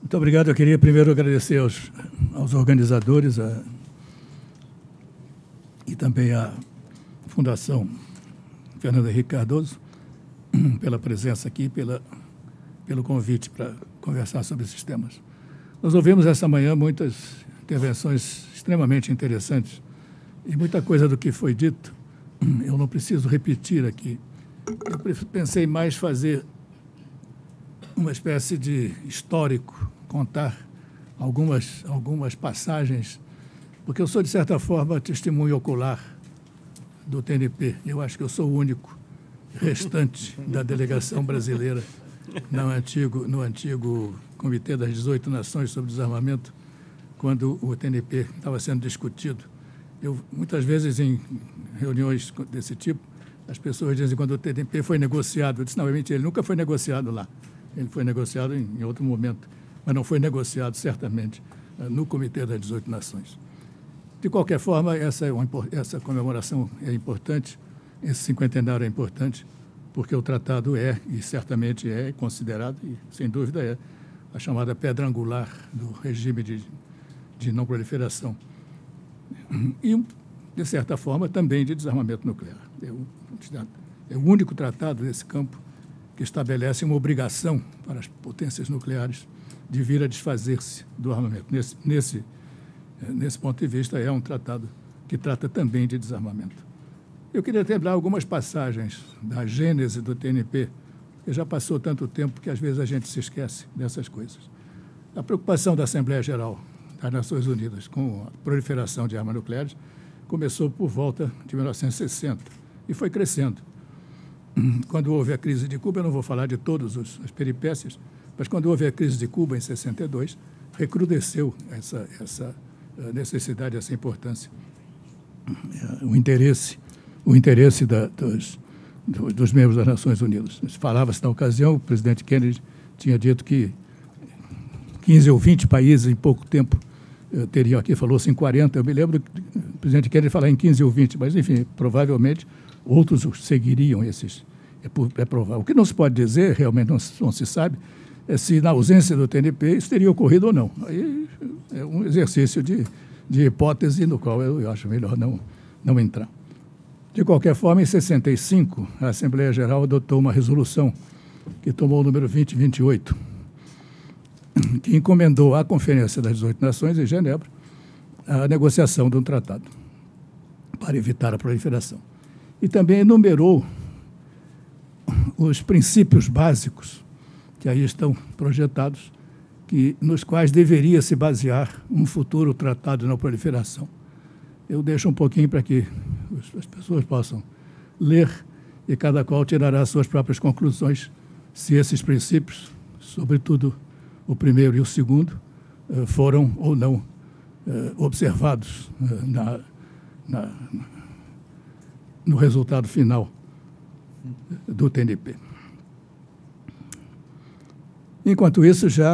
Muito obrigado. Eu queria primeiro agradecer aos organizadores e também à Fundação Fernando Henrique Cardoso pela presença aqui, pelo convite para conversar sobre esses temas. Nós ouvimos essa manhã muitas intervenções extremamente interessantes e muita coisa do que foi dito eu não preciso repetir aqui. Eu pensei mais fazer uma espécie de histórico, contar algumas passagens, porque eu sou, de certa forma, testemunho ocular do TNP. Eu acho que eu sou o único restante da delegação brasileira no antigo Comitê das 18 Nações sobre Desarmamento, quando o TNP estava sendo discutido. Muitas vezes, em reuniões desse tipo, as pessoas dizem quando o TNP foi negociado. Eu disse, não, é mentira, ele nunca foi negociado lá. Ele foi negociado em outro momento, mas não foi negociado, certamente, no Comitê das 18 Nações. De qualquer forma, essa comemoração é importante, esse cinquentenário é importante, porque o tratado e certamente é considerado, e sem dúvida é, a chamada pedra angular do regime de não proliferação. E, de certa forma, também de desarmamento nuclear. É o único tratado desse campo que estabelece uma obrigação para as potências nucleares de vir a desfazer-se do armamento. Nesse ponto de vista, é um tratado que trata também de desarmamento. Eu queria lembrar algumas passagens da gênese do TNP, que já passou tanto tempo que às vezes a gente se esquece dessas coisas. A preocupação da Assembleia Geral das Nações Unidas com a proliferação de armas nucleares começou por volta de 1960 e foi crescendo. Quando houve a crise de Cuba, eu não vou falar de todas as peripécias, mas quando houve a crise de Cuba, em 62, recrudesceu essa necessidade, essa importância, o interesse dos membros das Nações Unidas. Falava-se na ocasião, o presidente Kennedy tinha dito que 15 ou 20 países em pouco tempo teriam aqui, falou-se em 40, eu me lembro que o presidente Kennedy falar em 15 ou 20, mas, enfim, provavelmente outros seguiriam esses. É provável. O que não se pode dizer, realmente não se sabe, é se na ausência do TNP isso teria ocorrido ou não. Aí é um exercício de hipótese no qual eu acho melhor não entrar. De qualquer forma, em 65, a Assembleia Geral adotou uma resolução que tomou o número 2028, que encomendou à Conferência das 18 Nações, em Genebra, a negociação de um tratado para evitar a proliferação. E também enumerou os princípios básicos que aí estão projetados, nos quais deveria se basear um futuro tratado de não proliferação. Eu deixo um pouquinho para que as pessoas possam ler e cada qual tirará as suas próprias conclusões, se esses princípios, sobretudo o primeiro e o segundo, foram ou não observados no resultado final do TNP. Enquanto isso, já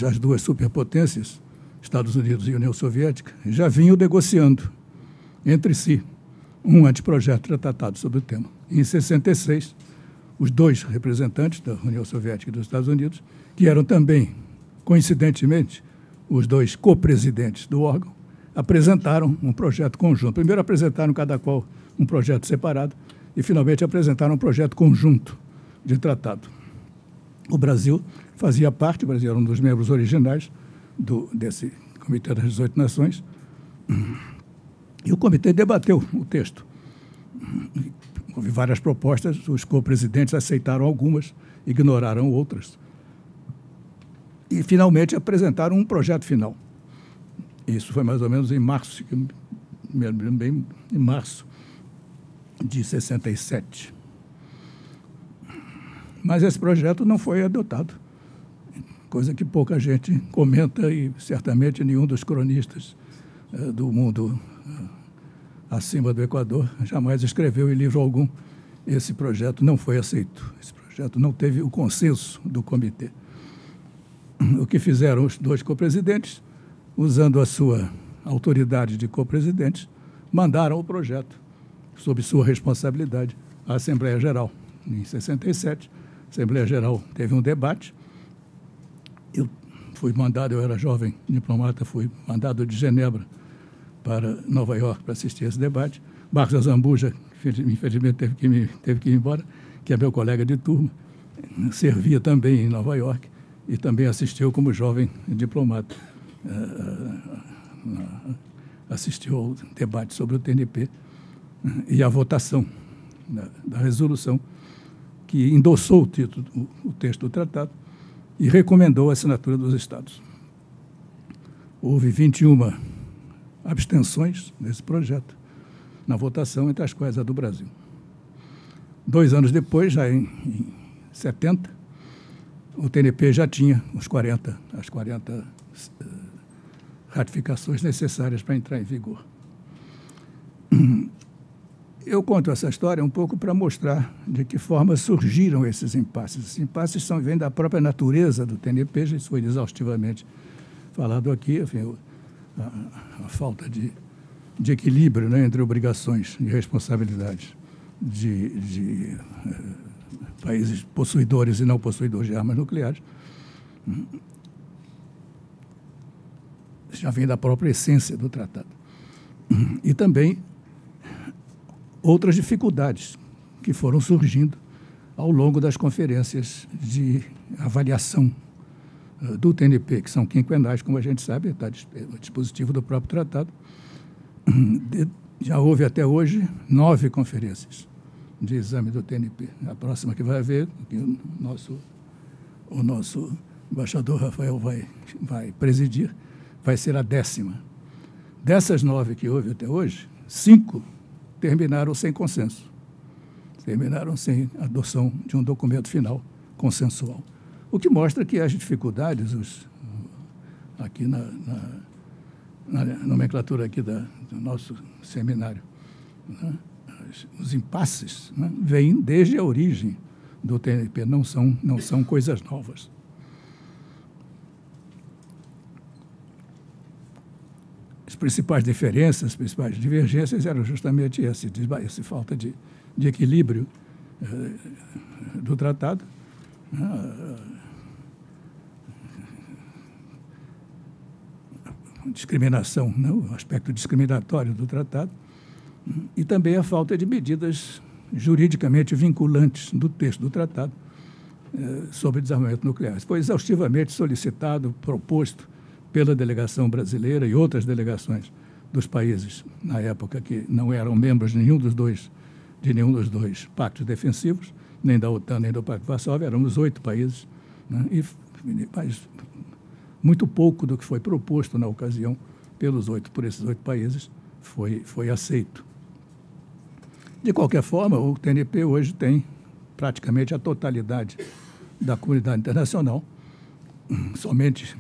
as duas superpotências, Estados Unidos e União Soviética, já vinham negociando entre si um anteprojeto tratado sobre o tema. Em 66, os dois representantes da União Soviética e dos Estados Unidos, que eram também, coincidentemente, os dois co-presidentes do órgão, apresentaram um projeto conjunto. Primeiro apresentaram cada qual um projeto separado e, finalmente, apresentaram um projeto conjunto de tratado. O Brasil fazia parte, o Brasil era um dos membros originais desse Comitê das 18 Nações, e o comitê debateu o texto. Houve várias propostas, os co-presidentes aceitaram algumas, ignoraram outras, e, finalmente, apresentaram um projeto final. Isso foi mais ou menos em março, bem em março de 67. Mas esse projeto não foi adotado, coisa que pouca gente comenta e certamente nenhum dos cronistas do mundo acima do Equador jamais escreveu em livro algum. Esse projeto não foi aceito, esse projeto não teve o consenso do comitê. O que fizeram os dois co-presidentes, usando a sua autoridade de co-presidentes, mandaram o projeto, sob sua responsabilidade, à Assembleia Geral. Em 67, a Assembleia Geral teve um debate. Eu fui mandado, eu era jovem diplomata, fui mandado de Genebra para Nova York para assistir esse debate. Marcos Azambuja, infelizmente teve que ir embora, que é meu colega de turma, servia também em Nova York e também assistiu como jovem diplomata. Assistiu ao debate sobre o TNP e a votação da resolução que endossou o texto do tratado e recomendou a assinatura dos Estados. Houve 21 abstenções nesse projeto, na votação, entre as quais a do Brasil. 2 anos depois, já em 70, o TNP já tinha as 40 ratificações necessárias para entrar em vigor. Eu conto essa história um pouco para mostrar de que forma surgiram esses impasses. Esses impasses vêm da própria natureza do TNP, já isso foi exaustivamente falado aqui, enfim, a falta de equilíbrio, né, entre obrigações e responsabilidades de países possuidores e não possuidores de armas nucleares. Já vem da própria essência do tratado. E também outras dificuldades que foram surgindo ao longo das conferências de avaliação do TNP, que são quinquenais, como a gente sabe, está a dispositivo do próprio tratado. Já houve até hoje 9 conferências de exame do TNP. A próxima que vai haver, que o nosso embaixador Rafael vai presidir, vai ser a 10ª. Dessas 9 que houve até hoje, 5 terminaram sem consenso. Terminaram sem adoção de um documento final consensual. O que mostra que as dificuldades, aqui na nomenclatura aqui do nosso seminário, né, os impasses, né, vêm desde a origem do TNP, não são coisas novas. As principais diferenças, as principais divergências eram justamente essa falta de equilíbrio do tratado, discriminação, né, o aspecto discriminatório do tratado, e também a falta de medidas juridicamente vinculantes do texto do tratado sobre desarmamento nuclear. Foi exaustivamente solicitado, proposto pela delegação brasileira e outras delegações dos países, na época, que não eram membros de nenhum dos dois pactos defensivos, nem da OTAN, nem do Pacto de Varsóvia, éramos 8 países, né, mas muito pouco do que foi proposto na ocasião por esses 8 países foi aceito. De qualquer forma, o TNP hoje tem praticamente a totalidade da comunidade internacional. Somente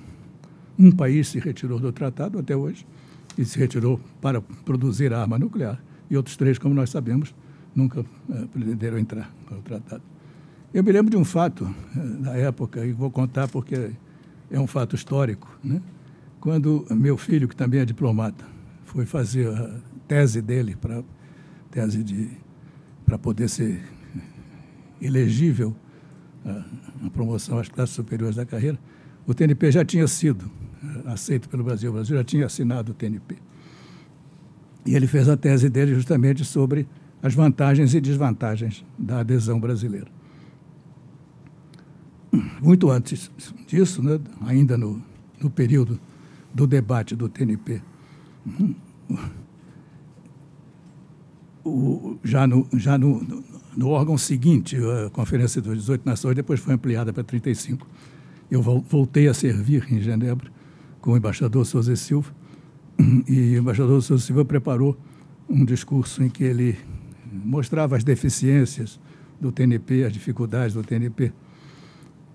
um país se retirou do tratado até hoje, e se retirou para produzir arma nuclear, e outros 3, como nós sabemos, nunca pretenderam entrar para o tratado. Eu me lembro de um fato da época, e vou contar porque é um fato histórico, né? Quando meu filho, que também é diplomata, foi fazer a tese dele, para poder ser elegível a promoção às classes superiores da carreira, o TNP já tinha sido aceito pelo Brasil. O Brasil já tinha assinado o TNP. E ele fez a tese dele justamente sobre as vantagens e desvantagens da adesão brasileira. Muito antes disso, né, ainda no período do debate do TNP, já no órgão seguinte, a Conferência das 18 Nações, depois foi ampliada para 35, eu voltei a servir em Genebra com o embaixador Sousa e Silva, e o embaixador Sousa e Silva preparou um discurso em que ele mostrava as deficiências do TNP, as dificuldades do TNP.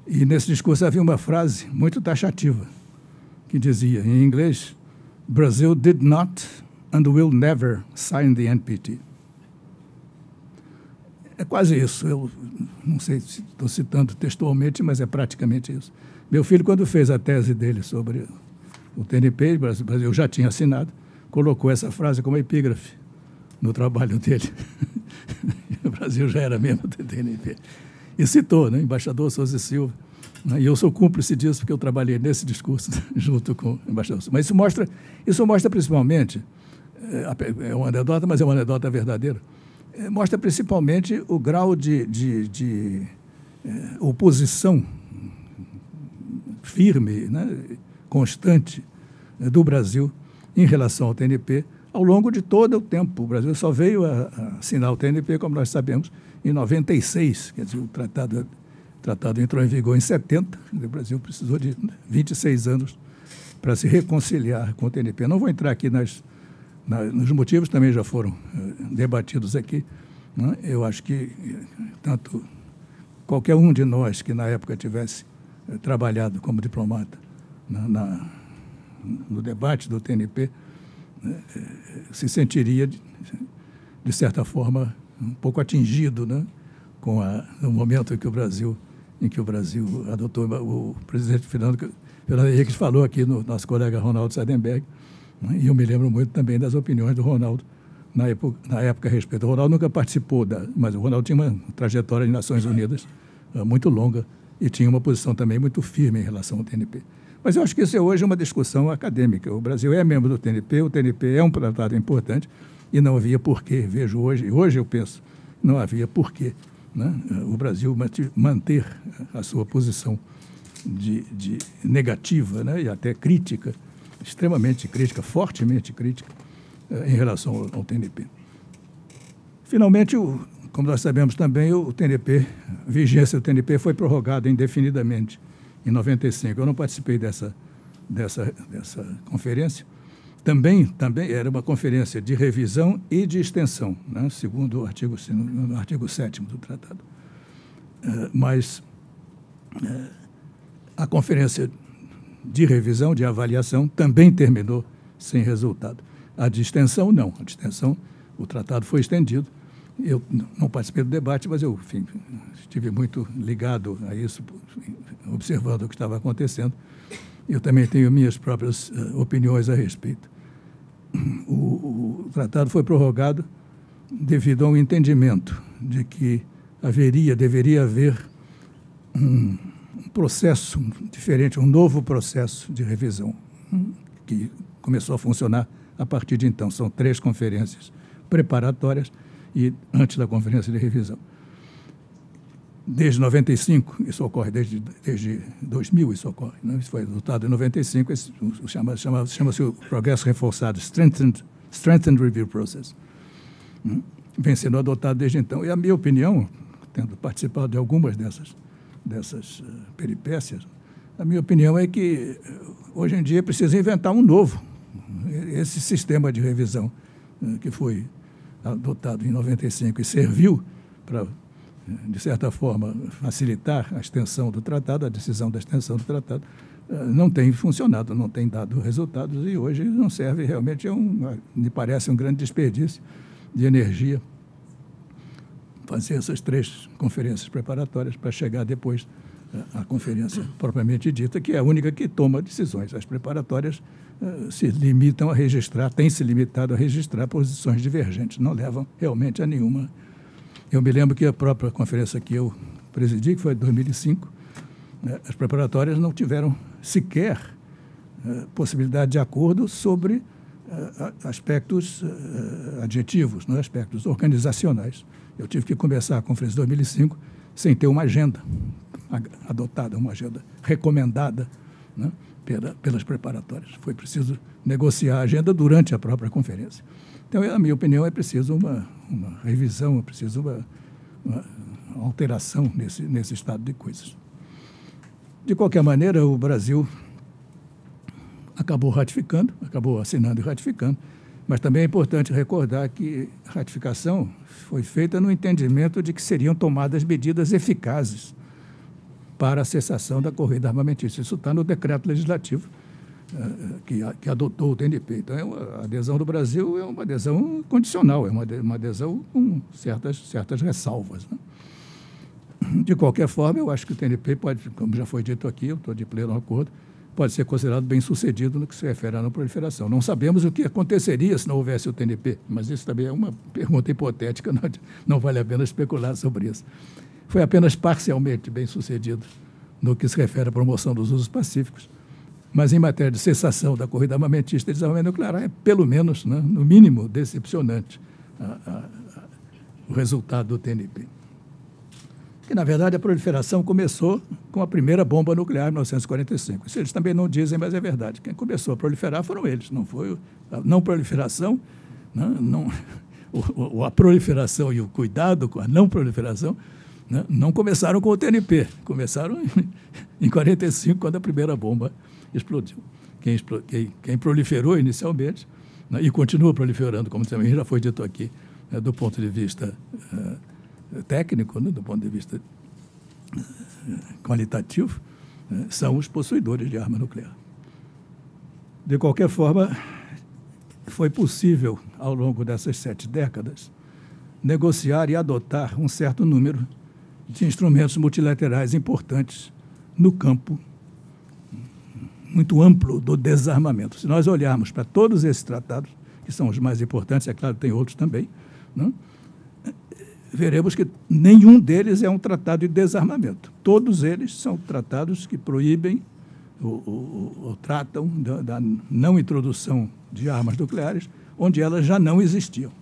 E nesse discurso havia uma frase muito taxativa, que dizia, em inglês, "Brazil did not and will never sign the NPT." É quase isso. Eu não sei se estou citando textualmente, mas é praticamente isso. Meu filho, quando fez a tese dele sobre o TNP, o Brasil já tinha assinado, colocou essa frase como epígrafe no trabalho dele. O Brasil já era membro do TNP. E citou, né, embaixador Sousa e Silva, E eu sou cúmplice disso, porque eu trabalhei nesse discurso junto com o embaixador. Mas isso mostra principalmente, é uma anedota, mas é uma anedota verdadeira, mostra principalmente o grau de oposição firme, né, constante do Brasil em relação ao TNP ao longo de todo o tempo. O Brasil só veio a assinar o TNP, como nós sabemos, em 96, quer dizer, o tratado entrou em vigor em 70, o Brasil precisou de 26 anos para se reconciliar com o TNP. Não vou entrar aqui nos motivos, também já foram debatidos aqui, né? Eu acho que tanto qualquer um de nós que na época tivesse trabalhado como diplomata no debate do TNP se sentiria, de certa forma, um pouco atingido, né, com o momento em que o Brasil adotou. O presidente Fernando Henrique falou aqui no nosso colega Ronaldo Seidenberg, né, e eu me lembro muito também das opiniões do Ronaldo na época a respeito. O Ronaldo nunca participou, mas o Ronaldo tinha uma trajetória em Nações Unidas muito longa e tinha uma posição também muito firme em relação ao TNP. Mas eu acho que isso é hoje uma discussão acadêmica. O Brasil é membro do TNP, o TNP é um tratado importante e não havia porquê, vejo hoje eu penso, não havia porquê, né, o Brasil manter a sua posição de negativa, né, e até crítica, extremamente crítica, fortemente crítica, em relação ao TNP. Finalmente, como nós sabemos também, a vigência do TNP foi prorrogada indefinidamente em 95. Eu não participei dessa conferência. Também era uma conferência de revisão e de extensão, né, segundo o artigo 7º do tratado. Mas a conferência de revisão, de avaliação, também terminou sem resultado. A de extensão, não. A de extensão, o tratado foi estendido. Eu não participei do debate, mas eu, enfim, estive muito ligado a isso, observando o que estava acontecendo. Eu também tenho minhas próprias opiniões a respeito. O tratado foi prorrogado devido a um entendimento de que deveria haver um processo diferente, um novo processo de revisão, que começou a funcionar a partir de então. São 3 conferências preparatórias e antes da conferência de revisão. Desde 95, isso ocorre, desde 2000 isso ocorre, né? Isso foi adotado em 95, chama-se o progresso reforçado, Strengthened Review Process. Vem sendo adotado desde então. E a minha opinião, tendo participado de algumas dessas peripécias, a minha opinião é que hoje em dia precisa inventar um novo. Esse sistema de revisão que foi adotado em 95 e serviu para, de certa forma, facilitar a extensão do tratado, a decisão da extensão do tratado, não tem funcionado, não tem dado resultados e hoje não serve realmente, me parece um grande desperdício de energia fazer essas 3 conferências preparatórias para chegar depois à conferência propriamente dita, que é a única que toma decisões. As preparatórias têm se limitado a registrar posições divergentes, não levam realmente a nenhuma. Eu me lembro que a própria conferência que eu presidi, que foi em 2005, as preparatórias não tiveram sequer possibilidade de acordo sobre aspectos adjetivos, não, aspectos organizacionais. Eu tive que começar a conferência de 2005 sem ter uma agenda adotada, uma agenda recomendada, né, pelas preparatórias. Foi preciso negociar a agenda durante a própria conferência. Então, a minha opinião, é preciso uma revisão, é preciso uma alteração nesse estado de coisas. De qualquer maneira, o Brasil acabou assinando e ratificando, mas também é importante recordar que a ratificação foi feita no entendimento de que seriam tomadas medidas eficazes para a cessação da corrida armamentista. Isso está no decreto legislativo que adotou o TNP. Então, a adesão do Brasil é uma adesão condicional, é uma adesão com certas ressalvas, né? De qualquer forma, eu acho que o TNP pode, como já foi dito aqui, eu estou de pleno acordo, pode ser considerado bem-sucedido no que se refere à não proliferação. Não sabemos o que aconteceria se não houvesse o TNP, mas isso também é uma pergunta hipotética, não vale a pena especular sobre isso. Foi apenas parcialmente bem-sucedido no que se refere à promoção dos usos pacíficos, mas em matéria de cessação da corrida armamentista e desarmamento nuclear é, pelo menos, né, no mínimo, decepcionante o resultado do TNP. Que, na verdade, a proliferação começou com a primeira bomba nuclear em 1945. Isso eles também não dizem, mas é verdade. Quem começou a proliferar foram eles, não foi a não proliferação, a proliferação e o cuidado com a não proliferação, né, não começaram com o TNP, começaram em 1945, quando a primeira bomba explodiu. Quem proliferou inicialmente, né, e continua proliferando, como também já foi dito aqui, né, do ponto de vista técnico, né, do ponto de vista qualitativo, né, são os possuidores de arma nuclear. De qualquer forma, foi possível, ao longo dessas 7 décadas, negociar e adotar um certo número de instrumentos multilaterais importantes no campo muito amplo do desarmamento. Se nós olharmos para todos esses tratados, que são os mais importantes, é claro, tem outros também, né, veremos que nenhum deles é um tratado de desarmamento. Todos eles são tratados que proíbem ou tratam da não introdução de armas nucleares, onde elas já não existiam.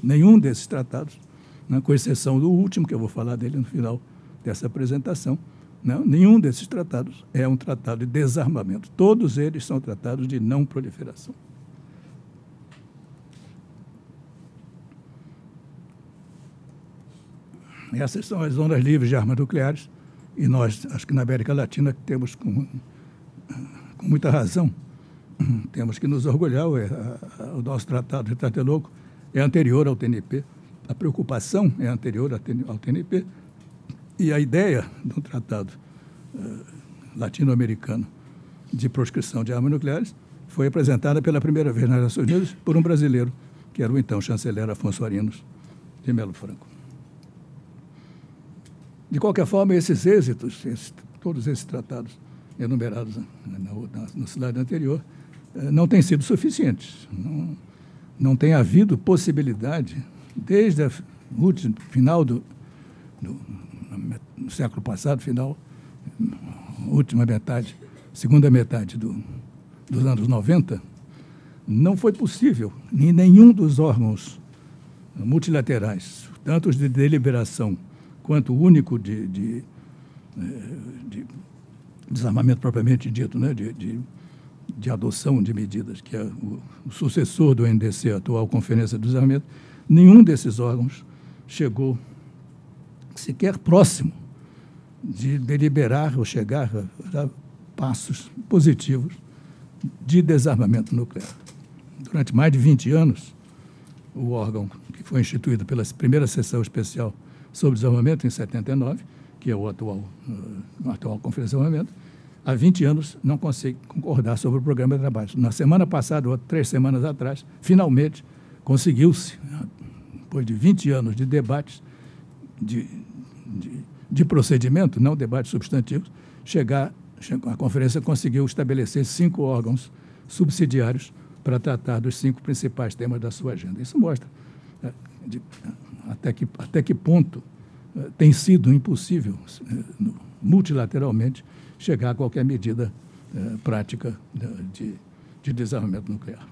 Nenhum desses tratados, né, com exceção do último, que eu vou falar dele no final dessa apresentação, não, nenhum desses tratados é um tratado de desarmamento. Todos eles são tratados de não proliferação. Essas são as zonas livres de armas nucleares, e nós, acho que na América Latina, temos com muita razão, temos que nos orgulhar. O nosso tratado de Tlatelolco é anterior ao TNP, a preocupação é anterior ao TNP, e a ideia do tratado latino-americano de proscrição de armas nucleares foi apresentada pela primeira vez nas Nações Unidas por um brasileiro, que era o então chanceler Afonso Arinos de Melo Franco. De qualquer forma, esses êxitos, todos esses tratados enumerados no slide anterior, não têm sido suficientes. Não tem havido possibilidade, desde o final do século passado, última metade, segunda metade dos anos 90, não foi possível, em nenhum dos órgãos multilaterais, tanto os de deliberação quanto o único de desarmamento propriamente dito, né, de adoção de medidas, que é o sucessor do NDC, a atual Conferência do Desarmamento, nenhum desses órgãos chegou sequer próximo de deliberar ou chegar a passos positivos de desarmamento nuclear. Durante mais de 20 anos, o órgão que foi instituído pela primeira sessão especial sobre desarmamento, em 79, que é a atual Conferência de Desarmamento, há 20 anos não consegue concordar sobre o programa de trabalho. Na semana passada, ou 3 semanas atrás, finalmente conseguiu-se, depois de 20 anos de debates, de procedimento, não debates substantivos, a conferência conseguiu estabelecer 5 órgãos subsidiários para tratar dos 5 principais temas da sua agenda. Isso mostra até que ponto tem sido impossível, multilateralmente, chegar a qualquer medida prática de desarmamento nuclear.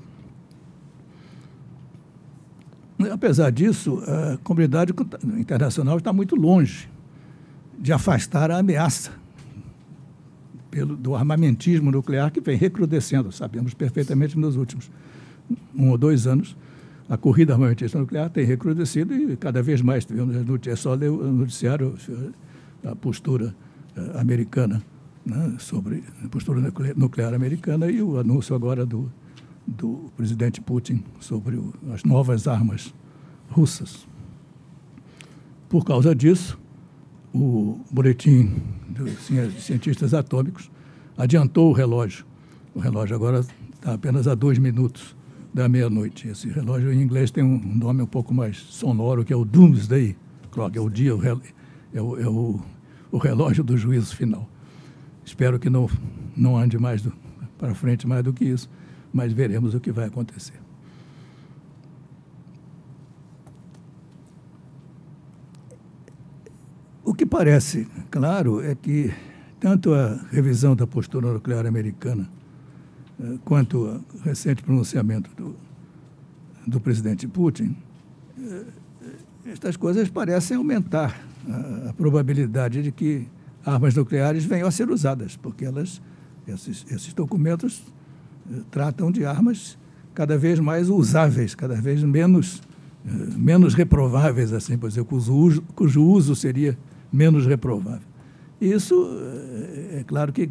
Apesar disso, a comunidade internacional está muito longe de afastar a ameaça do armamentismo nuclear, que vem recrudescendo. Sabemos perfeitamente nos últimos 1 ou 2 anos, a corrida armamentista nuclear tem recrudescido e cada vez mais. É só ler o noticiário, a postura americana, né, sobre a postura nuclear americana, e o anúncio agora do presidente Putin sobre as novas armas russas. Por causa disso, o boletim dos cientistas atômicos adiantou o relógio. O relógio agora está apenas a 2 minutos da meia-noite. Esse relógio em inglês tem um nome um pouco mais sonoro, que é o Doomsday Clock, é o dia, o relógio do juízo final. Espero que não ande mais para frente mais do que isso, mas veremos o que vai acontecer. O que parece claro é que tanto a revisão da postura nuclear americana quanto o recente pronunciamento do presidente Putin, estas coisas parecem aumentar a probabilidade de que armas nucleares venham a ser usadas, porque esses documentos tratam de armas cada vez mais usáveis, cada vez menos reprováveis, assim, por exemplo, cujo uso seria menos reprovável. Isso, é claro que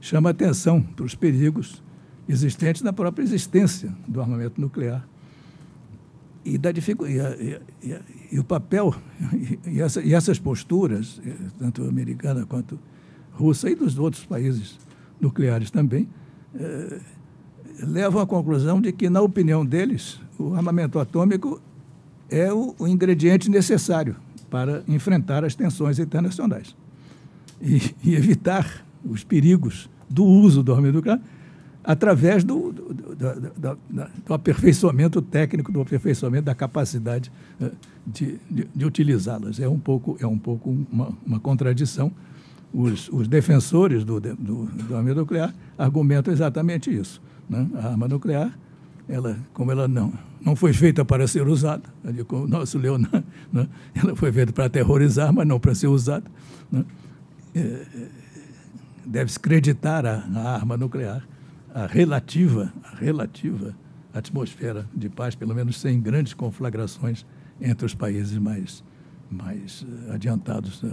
chama atenção para os perigos existentes na própria existência do armamento nuclear e da dificuldade, e o papel, e essas posturas, tanto americana quanto russa e dos outros países nucleares também, levam à conclusão de que, na opinião deles, o armamento atômico é o ingrediente necessário para enfrentar as tensões internacionais e evitar os perigos do uso do armamento nuclear através do aperfeiçoamento técnico, do aperfeiçoamento da capacidade de utilizá-las. É um pouco uma contradição. Os defensores do armamento nuclear argumentam exatamente isso, né? A arma nuclear, como ela não foi feita para ser usada, como o nosso Leonardo, né? Ela foi feita para aterrorizar, mas não para ser usada, né? Deve-se creditar a arma nuclear a relativa atmosfera de paz, pelo menos sem grandes conflagrações entre os países mais adiantados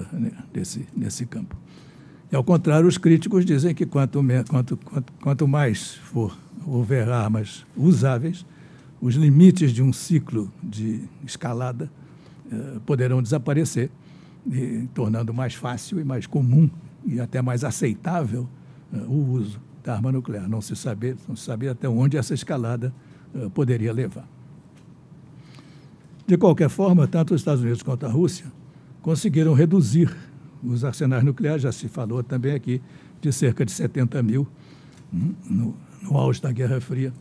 nesse campo. E, ao contrário, os críticos dizem que quanto mais houver armas usáveis, os limites de um ciclo de escalada poderão desaparecer, tornando mais fácil e mais comum e até mais aceitável o uso da arma nuclear. Não se sabia até onde essa escalada poderia levar. De qualquer forma, tanto os Estados Unidos quanto a Rússia conseguiram reduzir os arsenais nucleares, já se falou também aqui, de cerca de 70 mil no auge da Guerra Fria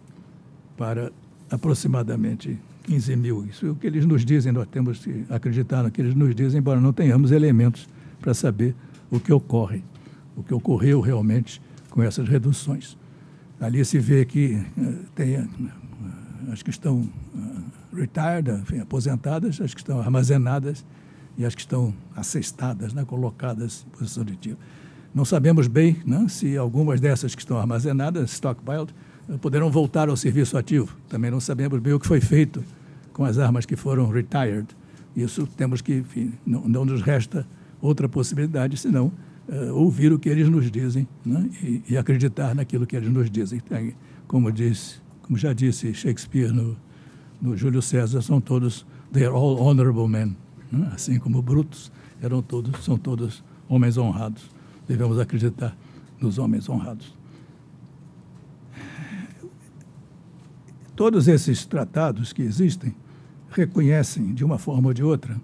para aproximadamente 15 mil. Isso é o que eles nos dizem, nós temos que acreditar no que eles nos dizem, embora não tenhamos elementos para saber o que ocorreu realmente com essas reduções. Ali se vê que tem as que estão retired, enfim, aposentadas, as que estão armazenadas e as que estão assestadas, né, colocadas em posição de tiro. Não sabemos bem, né, se algumas dessas que estão armazenadas, stockpiled, poderão voltar ao serviço ativo. Também não sabemos bem o que foi feito com as armas que foram retired. Isso temos que, enfim, não nos resta outra possibilidade, senão ouvir o que eles nos dizem, né, e acreditar naquilo que eles nos dizem. Como já disse Shakespeare no Júlio César, they are all honorable men, né? Assim como Brutus, são todos homens honrados. Devemos acreditar nos homens honrados. Todos esses tratados que existem reconhecem, de uma forma ou de outra,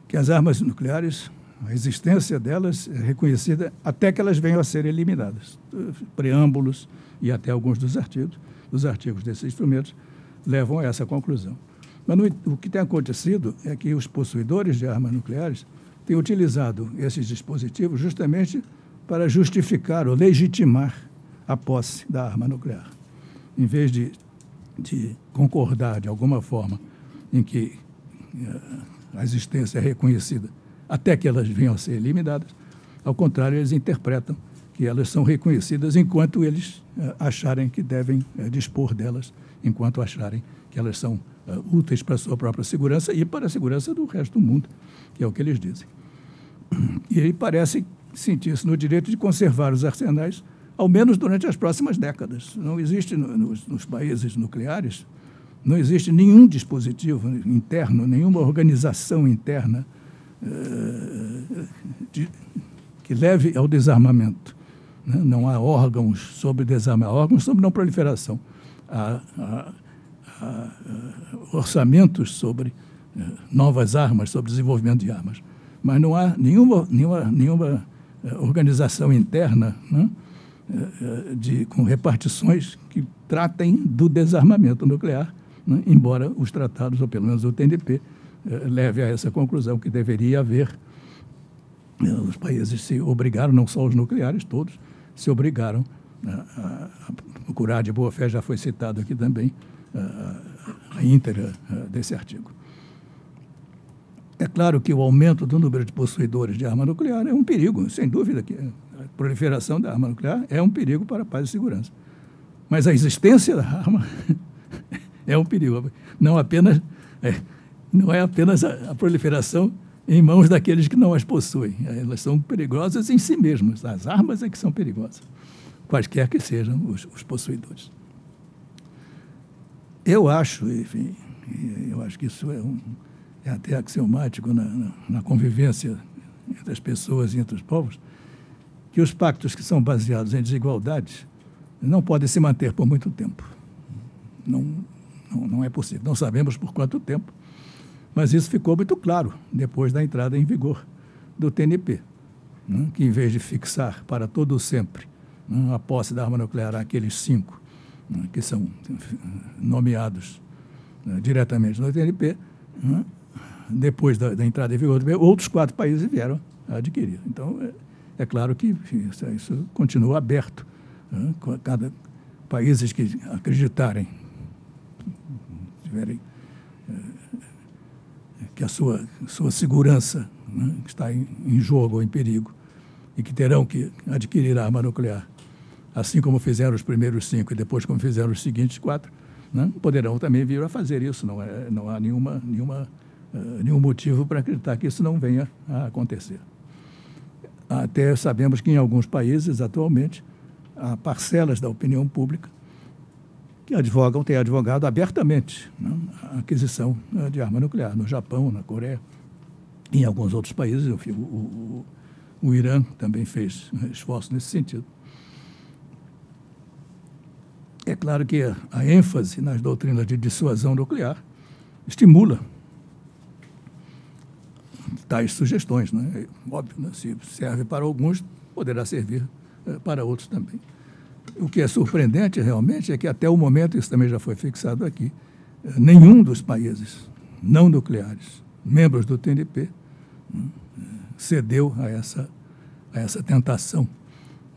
que as armas nucleares, a existência delas é reconhecida até que elas venham a ser eliminadas. Preâmbulos e até alguns dos artigos desses instrumentos levam a essa conclusão. Mas o que tem acontecido é que os possuidores de armas nucleares têm utilizado esses dispositivos justamente para justificar ou legitimar a posse da arma nuclear. Em vez de concordar de alguma forma em que a existência é reconhecida até que elas venham a ser eliminadas, ao contrário, eles interpretam que elas são reconhecidas enquanto eles acharem que devem dispor delas, enquanto acharem que elas são úteis para a sua própria segurança e para a segurança do resto do mundo, que é o que eles dizem. E ele parece sentir-se no direito de conservar os arsenais, ao menos durante as próximas décadas. Não existe nos países nucleares, não existe nenhum dispositivo interno, nenhuma organização interna que leve ao desarmamento, né? Não há órgãos sobre desarmamento, há órgãos sobre não proliferação, há orçamentos sobre novas armas, sobre desenvolvimento de armas, mas não há nenhuma organização interna, né, com repartições que tratem do desarmamento nuclear, né, embora os tratados, ou pelo menos o TNP, leve a essa conclusão que deveria haver os países se obrigaram, não só os nucleares, todos se obrigaram a procurar de boa fé, já foi citado aqui também a íntegra desse artigo. É claro que o aumento do número de possuidores de arma nuclear é um perigo, sem dúvida que a proliferação da arma nuclear é um perigo para a paz e segurança. Mas a existência da arma é um perigo. Não é apenas a proliferação em mãos daqueles que não as possuem. Elas são perigosas em si mesmas. As armas é que são perigosas, quaisquer que sejam os possuidores. Eu acho, enfim, que isso é até axiomático na convivência entre as pessoas e entre os povos, que os pactos que são baseados em desigualdade não podem se manter por muito tempo. Não é possível. Não sabemos por quanto tempo, mas isso ficou muito claro depois da entrada em vigor do TNP, né, que, em vez de fixar para todo o sempre, né, a posse da arma nuclear àqueles 5, né, que são nomeados, né, diretamente no TNP, né, depois da entrada em vigor, outros 4 países vieram a adquirir. Então, é claro que isso continua aberto. Né, cada países que acreditarem, tiverem que a sua segurança, né, está em jogo ou em perigo, e que terão que adquirir a arma nuclear, assim como fizeram os primeiros 5 e depois como fizeram os seguintes 4, né, poderão também vir a fazer isso. Não há nenhum motivo para acreditar que isso não venha a acontecer. Até sabemos que em alguns países, atualmente, há parcelas da opinião pública que têm advogado abertamente, né, a aquisição de arma nuclear, no Japão, na Coreia, e em alguns outros países. O Irã também fez esforço nesse sentido. É claro que a ênfase nas doutrinas de dissuasão nuclear estimula tais sugestões, né? Óbvio, né? Se serve para alguns, poderá servir para outros também. O que é surpreendente, realmente, é que até o momento, isso também já foi fixado aqui, nenhum dos países não nucleares, membros do TNP, cedeu a essa tentação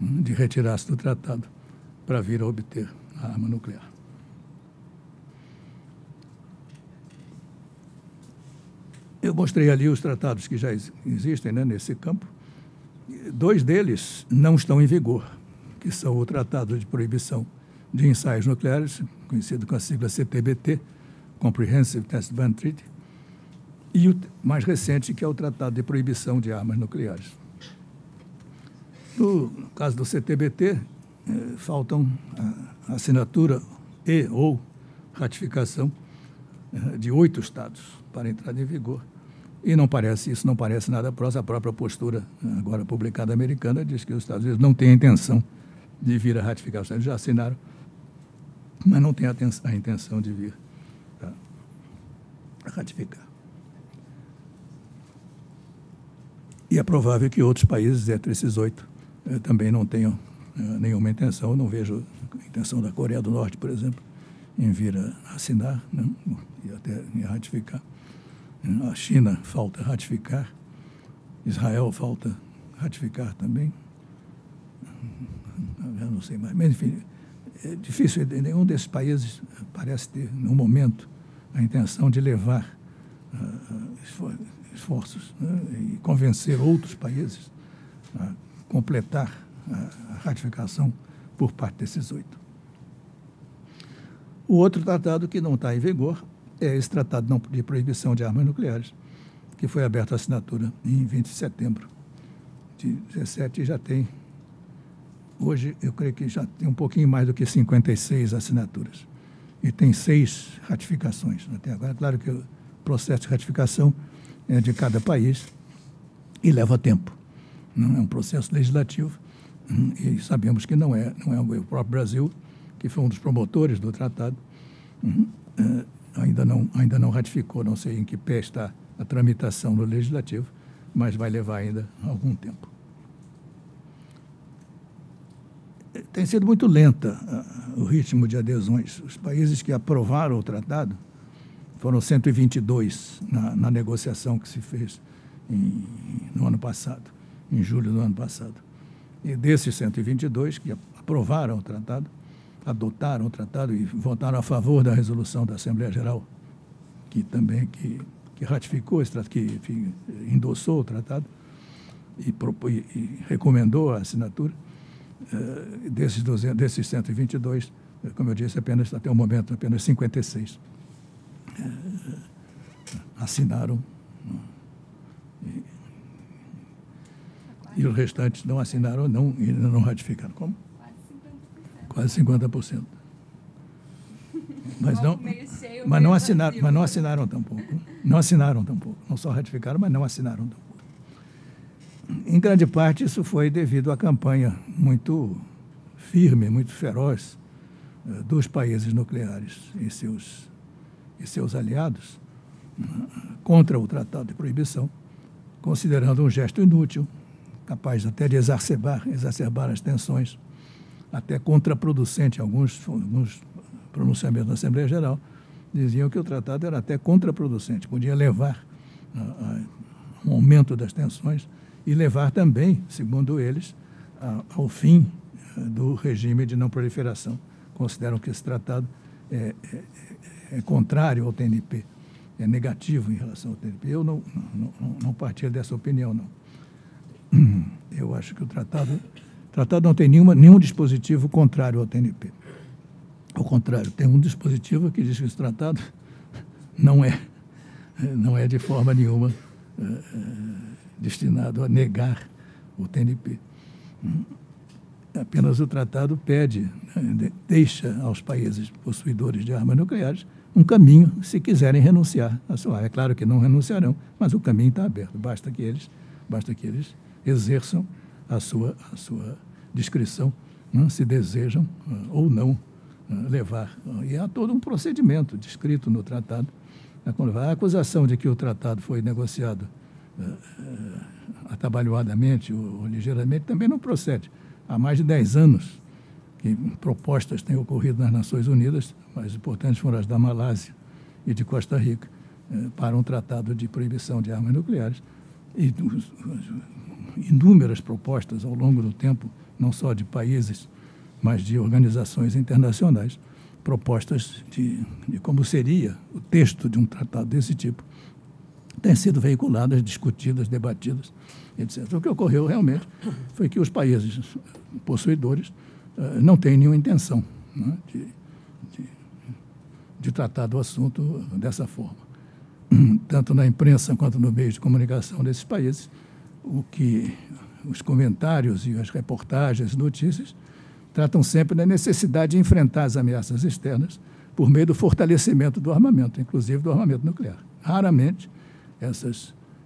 de retirar-se do tratado para vir a obter a arma nuclear. Eu mostrei ali os tratados que já existem, né, nesse campo. 2 deles não estão em vigor, que são o Tratado de Proibição de Ensaios Nucleares, conhecido com a sigla CTBT, Comprehensive Test Ban Treaty, e o mais recente, que é o Tratado de Proibição de Armas Nucleares. No caso do CTBT, faltam a assinatura ou ratificação de 8 estados para entrar em vigor. E isso não parece nada próximo. A própria postura agora publicada americana diz que os Estados Unidos não têm a intenção de vir a ratificar. Eles já assinaram, mas não têm a intenção de vir a ratificar. E é provável que outros países, entre esses 8, também não tenham nenhuma intenção. Eu não vejo a intenção da Coreia do Norte, por exemplo, em vir a assinar, né, e até em ratificar. A China falta ratificar, Israel falta ratificar também. Eu não sei mais, mas enfim, é difícil. Nenhum desses países parece ter, no momento, a intenção de levar esforços, né, e convencer outros países a completar a ratificação por parte desses 8. O outro tratado que não está em vigor é esse Tratado de Proibição de Armas Nucleares, que foi aberto à assinatura em 20 de setembro de 2017 e já tem, hoje, eu creio que já tem um pouquinho mais do que 56 assinaturas. E tem 6 ratificações até agora. Claro que o processo de ratificação é de cada país e leva tempo. Não é um processo legislativo, e sabemos que não é o próprio Brasil, que foi um dos promotores do tratado, ainda não ratificou. Não sei em que pé está a tramitação no legislativo, mas vai levar ainda algum tempo. Tem sido muito lenta o ritmo de adesões. Os países que aprovaram o tratado foram 122 na negociação que se fez no ano passado. em julho do ano passado. E desses 122 que aprovaram o tratado, adotaram o tratado e votaram a favor da resolução da Assembleia Geral, que ratificou esse tratado, que endossou o tratado e recomendou a assinatura, desses 122, como eu disse, até o momento, apenas 56 assinaram, e os restantes não assinaram e não ratificaram. Como? Quase 50%. Mas não assinaram tampouco. Não assinaram tampouco. Não só ratificaram, mas não assinaram tampouco. Em grande parte, isso foi devido à campanha muito firme, muito feroz dos países nucleares e seus aliados contra o Tratado de Proibição, considerando um gesto inútil, capaz até de exacerbar as tensões, até contraproducente. Alguns pronunciamentos da Assembleia Geral diziam que o tratado era até contraproducente, podia levar a um aumento das tensões e levar também, segundo eles, ao fim do regime de não proliferação. Consideram que esse tratado é contrário ao TNP, é negativo em relação ao TNP. Eu não partilho dessa opinião, não. Eu acho que o tratado não tem nenhum dispositivo contrário ao TNP. Ao contrário, tem um dispositivo que diz que esse tratado não é de forma nenhuma destinado a negar o TNP. Apenas o tratado deixa aos países possuidores de armas nucleares um caminho se quiserem renunciar à sua arma. É claro que não renunciarão, mas o caminho está aberto. Basta que eles exerçam a sua discrição, se desejam ou não levar. E há todo um procedimento descrito no tratado. A acusação de que o tratado foi negociado atabalhoadamente ou ligeiramente também não procede. Há mais de 10 anos que propostas têm ocorrido nas Nações Unidas, mais importantes foram as da Malásia e de Costa Rica, para um tratado de proibição de armas nucleares. E inúmeras propostas ao longo do tempo, não só de países, mas de organizações internacionais, propostas de como seria o texto de um tratado desse tipo, têm sido veiculadas, discutidas, debatidas, etc. O que ocorreu realmente foi que os países possuidores não têm nenhuma intenção, né, de tratar do assunto dessa forma. Tanto na imprensa quanto no meio de comunicação desses países, os comentários e as reportagens, notícias, tratam sempre da necessidade de enfrentar as ameaças externas por meio do fortalecimento do armamento, inclusive do armamento nuclear. Raramente,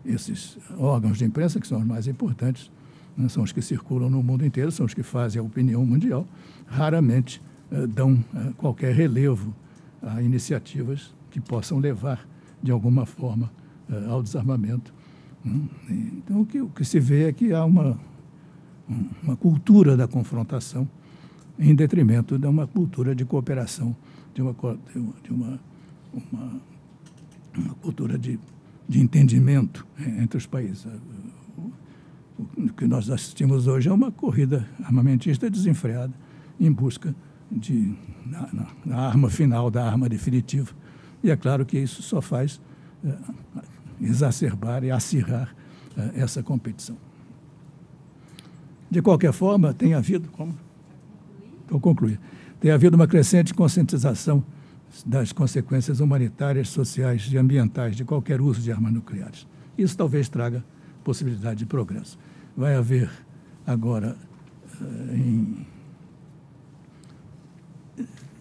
esses órgãos de imprensa, que são os mais importantes, né, são os que circulam no mundo inteiro, são os que fazem a opinião mundial, raramente dão qualquer relevo a iniciativas que possam levar, de alguma forma, ao desarmamento. Então, o que se vê é que há uma cultura da confrontação em detrimento de uma cultura de cooperação, de uma cultura de entendimento entre os países. O que nós assistimos hoje é uma corrida armamentista desenfreada em busca da arma final, da arma definitiva. E é claro que isso só faz exacerbar e acirrar essa competição. De qualquer forma, tem havido... Vou concluir. Tem havido uma crescente conscientização das consequências humanitárias, sociais e ambientais de qualquer uso de armas nucleares. Isso talvez traga possibilidade de progresso. Vai haver agora,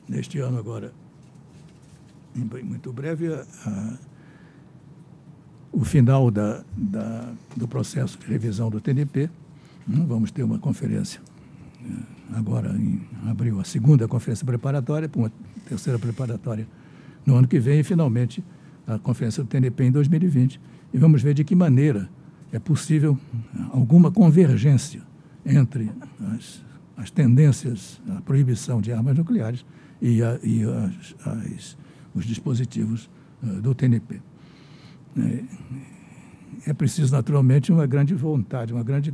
neste ano agora, muito breve, o final do processo de revisão do TNP. Vamos ter uma conferência agora em abril, a segunda conferência preparatória, uma terceira preparatória no ano que vem, e finalmente a conferência do TNP em 2020. E vamos ver de que maneira é possível alguma convergência entre as tendências à proibição de armas nucleares e os dispositivos do TNP. É preciso, naturalmente, uma grande vontade, uma grande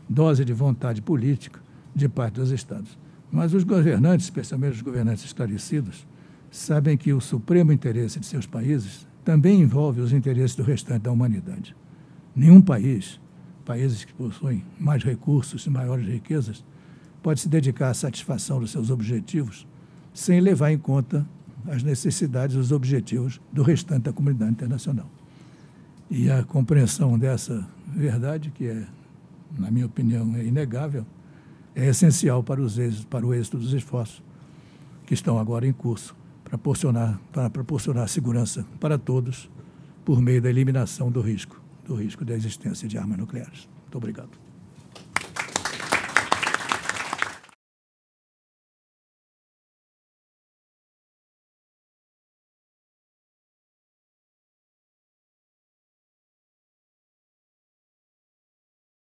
dose de vontade política de parte dos Estados. Mas os governantes, especialmente os governantes esclarecidos, sabem que o supremo interesse de seus países também envolve os interesses do restante da humanidade. Nenhum país, países que possuem mais recursos e maiores riquezas, pode se dedicar à satisfação dos seus objetivos sem levar em conta as necessidades e os objetivos do restante da comunidade internacional. E a compreensão dessa verdade, que é, na minha opinião, é inegável, é essencial para o êxito dos esforços que estão agora em curso para proporcionar segurança para todos por meio da eliminação do risco da existência de armas nucleares. Muito obrigado.